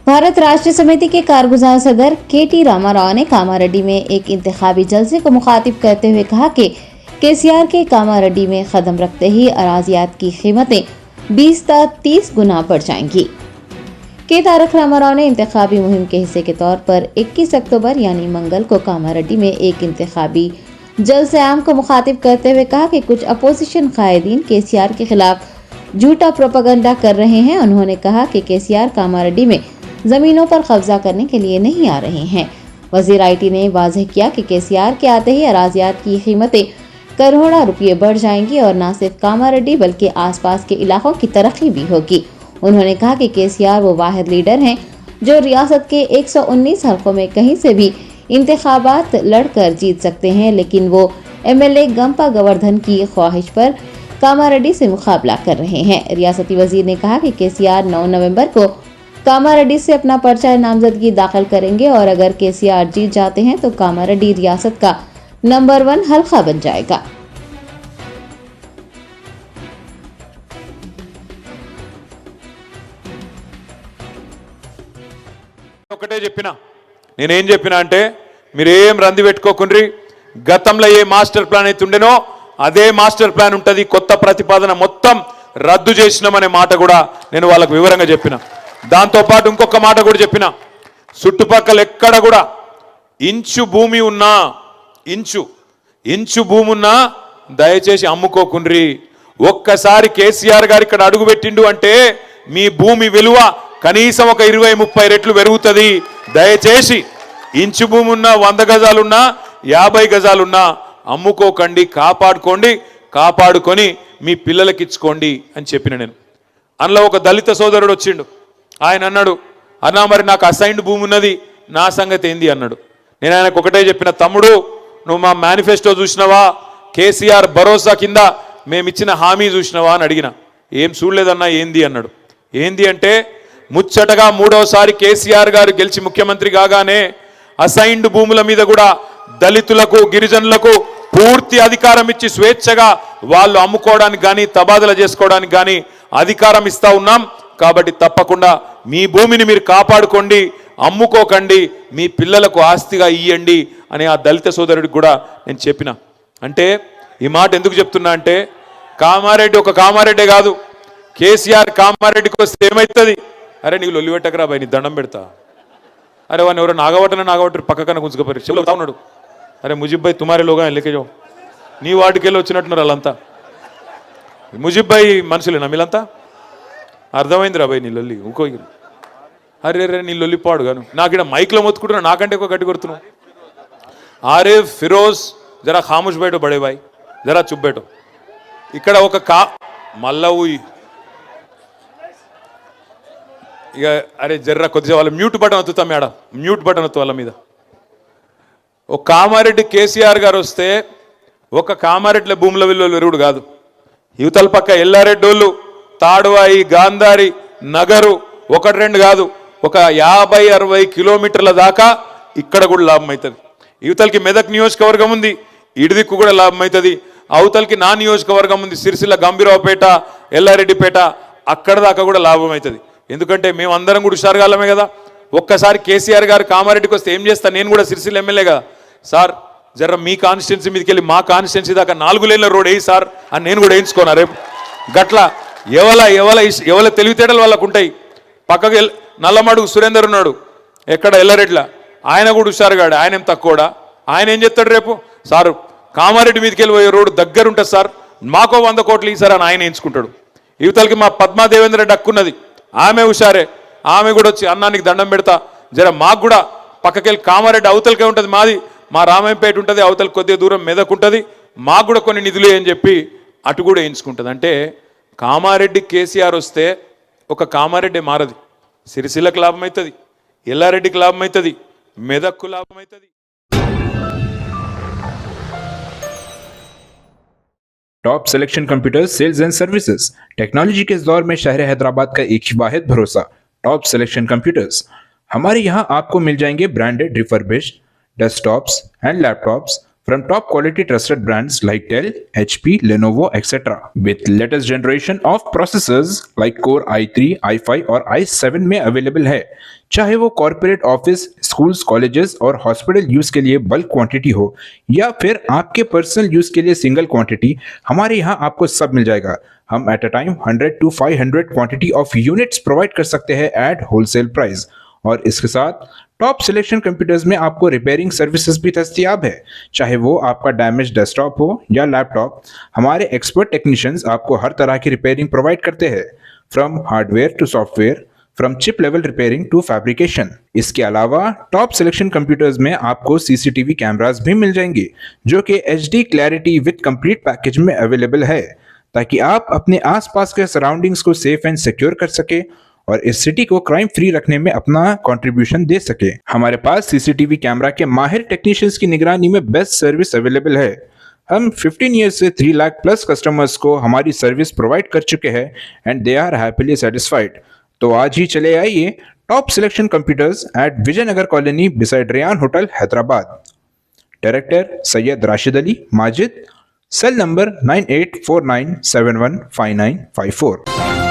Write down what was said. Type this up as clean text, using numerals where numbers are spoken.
भारत राष्ट्र समिति के कारगुजार सदर के.टी. रामाराव ने कामारेड्डी में एक इंतखाबी जलसे को मुखातिब करते हुए कहा कि केसीआर के कामारेड्डी में कदम रखते ही अराजियात की कीमतें 20 से 30 गुना बढ़ जाएंगी। के तारक रामाराव ने इंतखाबी मुहिम के हिस्से के तौर पर 21 अक्टूबर यानी मंगल को कामारेड्डी में एक इंतखाबी जलसे आम को मुखातिब करते हुए कहा कि कुछ अपोजिशन कायदीन केसीआर के खिलाफ झूठा प्रोपेगेंडा कर रहे हैं। उन्होंने कहा कि केसीआर कामारेड्डी में जमीनों पर कब्जा करने के लिए नहीं आ रहे हैं। वजीर आईटी ने वाज़ेह किया कि केसीआर के आते ही अराजियात की कीमतें करोड़ों रुपये बढ़ जाएंगी और न सिर्फ कामारेड्डी बल्कि आसपास के इलाकों की तरक्की भी होगी। उन्होंने कहा कि केसीआर वो वाहिद लीडर हैं जो रियासत के 119 हल्कों में कहीं से भी इंतखाबात लड़कर जीत सकते हैं, लेकिन वो एमएलए गंपा गोवर्धन की ख्वाहिश पर कामारेड्डी से मुकाबला कर रहे हैं। रियासती वजीर ने कहा कि केसीआर 9 नवंबर को कामारेड्डी से अपना पर्चा नामजदगी दाखिल करेंगे और अगर केसीआर जीत जाते हैं तो कामारेड्डी रियासत का नंबर 1 हल्का बन जाएगा। ఒకటే చెప్పినా నేనేం చెప్పినా అంటే మీరేం రంది పెట్టుకోకుండ్రి, గతంలో ఏ మాస్టర్ ప్లాన్ అయితే ఉండేనో అదే మాస్టర్ ప్లాన్ ఉంటుంది, కొత్త ప్రతిపాదన మొత్తం రద్దు చేసినామనే మాట కూడా నేను వాళ్ళకు వివరంగా చెప్పిన। దాంతో పాటు ఇంకొక మాట కూడా చెప్పిన, చుట్టుపక్కల ఎక్కడ కూడా ఇంచు భూమి ఉన్నా ఇంచు భూమి ఉన్నా దయచేసి అమ్ముకోకుండ్రి। ఒక్కసారి కేసీఆర్ గారు ఇక్కడ అడుగు పెట్టిండు అంటే మీ భూమి విలువ కనీసం ఒక 20-30 రెట్లు పెరుగుతుంది। దయచేసి ఇంచు భూమి ఉన్నా 100 గజాలున్నా 50 గజాలున్నా అమ్ముకోకండి, కాపాడుకొని మీ పిల్లలకి ఇచ్చుకోండి అని చెప్పిన నేను। అందులో ఒక దళిత సోదరుడు వచ్చిండు, ఆయన అన్నాడు, అన్నా మరి నాకు అసైన్డ్ భూమి ఉన్నది, నా సంగతి ఏంది అన్నాడు। నేను ఆయనకు ఒకటే చెప్పిన, తమ్ముడు నువ్వు మా మేనిఫెస్టో చూసినావా, కేసీఆర్ భరోసా కింద మేమిచ్చిన హామీ చూసినావా అని అడిగిన। ఏం చూడలేదన్నా, ఏంది అన్నాడు। ఏంది అంటే ముచ్చటగా 3వసారి కేసీఆర్ గారు గెలిచి ముఖ్యమంత్రి కాగానే అసైన్డ్ భూముల మీద కూడా దళితులకు గిరిజనులకు పూర్తి అధికారం ఇచ్చి స్వేచ్ఛగా వాళ్ళు అమ్ముకోవడానికి కానీ తబాదల చేసుకోవడానికి కానీ అధికారం ఇస్తా ఉన్నాం। కాబట్టి తప్పకుండా మీ భూమిని మీరు కాపాడుకోండి, అమ్ముకోకండి, మీ పిల్లలకు ఆస్తిగా ఇయ్యండి అని ఆ దళిత సోదరుడికి కూడా నేను చెప్పిన। అంటే ఈ మాట ఎందుకు చెప్తున్నా అంటే కామారెడ్డి ఒక కామారెడ్డే కాదు, కేసీఆర్ కామారెడ్డికి వస్తే ఏమవుతుంది? అరే నీకు లొల్లి పెట్టకరా బాయ్, నీ దండం పెడతా, అరే వాడిని ఎవరో నాగవట్టరు పక్కన గుంజుకపోయి చెవులుతా ఉన్నాడు, అరే ముజిబ్ భాయ్ తుమారే లోగా లేకే జాओ, నీ వాటికెళ్ళి వచ్చినట్టున్నారు వాళ్ళంతా, ముజిబ్ భాయ్ మనుషులేనా వీళ్ళంతా? అర్థమైందిరా బాయ్ నీ లొల్లి, ఇంకో అరే రే నీ లొల్లి పాడు గాను, నాకు ఇక్కడ మైక్లో మొత్తుకుంటున్నా, నాకంటే ఎక్కువ గట్టి కొడుతున్నావు। ఆరిఫ్ ఫిరోజ్ జరా ఖాముష్ బయటో బడే బాయ్, జరా చుప్ బయటో। ఇక్కడ ఒక మళ్ళా ఇక అరే జర్రా కొద్దిగా వాళ్ళ మ్యూట్ బటన్ వత్తుతాం మేడం, మ్యూట్ బటన్ వత్తు వాళ్ళ మీద। ఒక కామారెడ్డి కేసీఆర్ గారు వస్తే ఒక కామారెడ్డిల భూముల విలువలు ఎరుగుడు కాదు, యువతల పక్క ఎల్లారెడ్డోళ్ళు, తాడువాయి, గాంధారి, నగరు 1-2 కాదు, ఒక 50-60 కిలోమీటర్ల దాకా ఇక్కడ కూడా లాభం అవుతుంది। యువతలకి మెదక్ నియోజకవర్గం ఉంది, ఇడిదిక్కు కూడా లాభం అవుతుంది, అవతలకి నా నియోజకవర్గం ఉంది, సిరిసిల్ల గంభీరావుపేట, ఎల్లారెడ్డిపేట, అక్కడ దాకా కూడా లాభం అవుతుంది। ఎందుకంటే మేము అందరం కూడా హుషారుగాలమే కదా। ఒక్కసారి కేసీఆర్ గారు కామారెడ్డికి వస్తే ఏం చేస్తా, నేను కూడా సిరిసిల్ల ఎమ్మెల్యే కదా సార్, జర మీ కాన్స్టిట్యున్సీ మీదకి వెళ్ళి మా కాన్స్టిట్యున్సీ దాకా 4 లేన్ల రోడ్ వేయి సార్ అని నేను కూడా వేయించుకోనా రేపు। గట్లా ఎవల తెలివితేటలు వాళ్ళకు ఉంటాయి। పక్కకి నల్లమడుగు సురేందర్ ఉన్నాడు ఎక్కడ ఎల్లారెడ్డిలా, ఆయన కూడా హుషారుగాడు, ఆయన ఏం తక్కువడా, ఆయన ఏం చెప్తాడు రేపు, సార్ కామారెడ్డి మీదకి వెళ్ళి పోయే రోడ్డు దగ్గర ఉంటుంది సార్, మాకో 100 కోట్లు ఇస్తారా అని ఆయన ఎంచుకుంటాడు। యువతలకి మా పద్మా దేవేంద్ర రెడ్డి హక్కున్నది, ఆమె హుషారే, ఆమె కూడా వచ్చి అన్నానికి దండం పెడతా, జర మాకు కూడా పక్కకెళ్ళి కామారెడ్డి అవతలకే ఉంటుంది మాది, మా రామాయంపేట ఉంటుంది, అవతల కొద్దిగా దూరం మెదక్ ఉంటుంది, మాకు కూడా కొన్ని నిధులు అని చెప్పి అటు కూడా ఎంచుకుంటుంది। అంటే కామారెడ్డి కేసీఆర్ వస్తే ఒక కామారెడ్డి మారది, సిరిసిల్లకు లాభం అవుతుంది, ఎల్లారెడ్డికి లాభం అవుతుంది, మెదక్కు లాభం అవుతుంది। Top selection computer sales and services technology के इस दौर में शहर हैदराबाद का एक ही वाहिद भरोसा टॉप सिलेक्शन कंप्यूटर्स। हमारे यहाँ आपको मिल जाएंगे branded refurbished desktops and laptops from top quality trusted brands like Dell, HP, Lenovo, etc. with latest generation of processors like Core i3, i5 और i7 में अवेलेबल है। चाहे वो कॉर्पोरेट ऑफिस, स्कूल्स, कॉलेजेस और हॉस्पिटल यूज के लिए bulk quantity हो या फिर आपके पर्सनल यूज के लिए सिंगल क्वांटिटी, हमारे यहाँ आपको सब मिल जाएगा। हम at a time 100 to 500 quantity of units provide कर सकते हैं एट होलसेल प्राइस। और इसके साथ टॉप सिलेक्शन कंप्यूटर्स में आपको रिपेयरिंग सर्विसेज भी दस्तियाब है। चाहे वो आपका डैमेज डेस्कटॉप हो या लैपटॉप, हमारे एक्सपर्ट टेक्नीशियंस आपको हर तरह की रिपेयरिंग प्रोवाइड करते हैं, from hardware to software, from chip level repairing to fabrication. इसके अलावा टॉप सिलेक्शन कंप्यूटर्स में आपको सीसीटीवी कैमरास भी मिल जाएंगे जो कि HD clarity with complete package में अवेलेबल है, ताकि आप अपने आसपास के सराउंडिंग्स को सेफ एंड सिक्योर कर सके और इस सिटी को क्राइम फ्री रखने में अपना कंट्रीब्यूशन दे सके। हमारे पास सीसीटीवी कैमरा के माहिर टेक्नीशियंस की निगरानी में बेस्ट सर्विस अवेलेबल है। हम 15 ईयर्स से 3 लाख प्लस कस्टमर्स को हमारी सर्विस प्रोवाइड कर चुके हैं and they are happily satisfied. तो आज ही चले आइए top selection computers at Vijaynagar colony beside Ryan hotel, Hyderabad. Director Syed Rashid Ali Majid, cell number 9849715954।